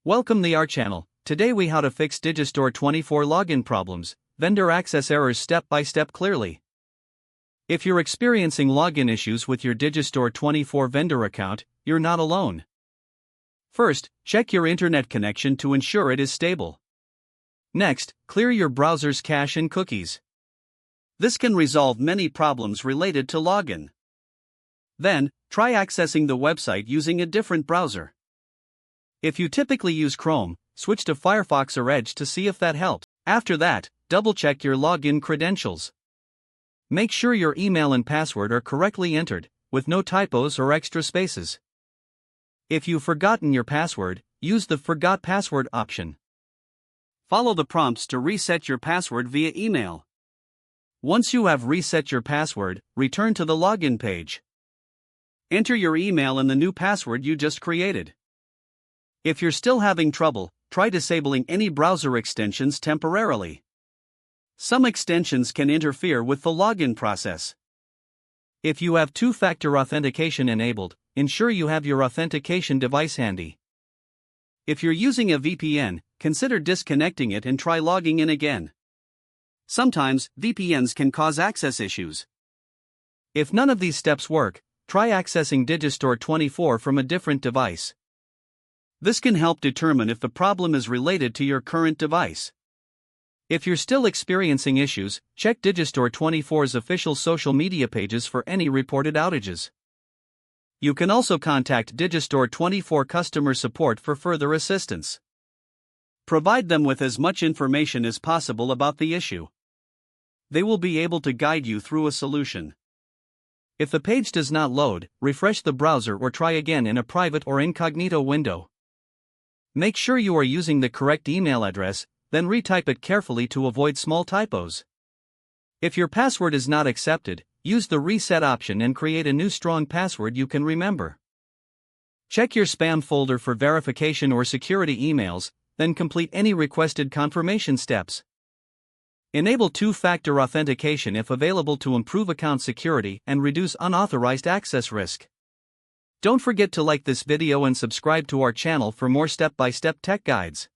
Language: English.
Welcome to our channel. Today we how to fix Digistore24 login problems, vendor access errors step by step clearly. If you're experiencing login issues with your Digistore24 vendor account, you're not alone. First, check your internet connection to ensure it is stable. Next, clear your browser's cache and cookies. This can resolve many problems related to login. Then, try accessing the website using a different browser. If you typically use Chrome, switch to Firefox or Edge to see if that helps. After that, double-check your login credentials. Make sure your email and password are correctly entered, with no typos or extra spaces. If you've forgotten your password, use the Forgot Password option. Follow the prompts to reset your password via email. Once you have reset your password, return to the login page. Enter your email and the new password you just created. If you're still having trouble, try disabling any browser extensions temporarily. Some extensions can interfere with the login process. If you have two-factor authentication enabled, ensure you have your authentication device handy. If you're using a VPN, consider disconnecting it and try logging in again. Sometimes, VPNs can cause access issues. If none of these steps work, try accessing Digistore24 from a different device. This can help determine if the problem is related to your current device. If you're still experiencing issues, check Digistore24's official social media pages for any reported outages. You can also contact Digistore24 customer support for further assistance. Provide them with as much information as possible about the issue. They will be able to guide you through a solution. If the page does not load, refresh the browser or try again in a private or incognito window. Make sure you are using the correct email address, then retype it carefully to avoid small typos. If your password is not accepted, use the reset option and create a new strong password you can remember. Check your spam folder for verification or security emails, then complete any requested confirmation steps. Enable two-factor authentication if available to improve account security and reduce unauthorized access risk. Don't forget to like this video and subscribe to our channel for more step-by-step tech guides.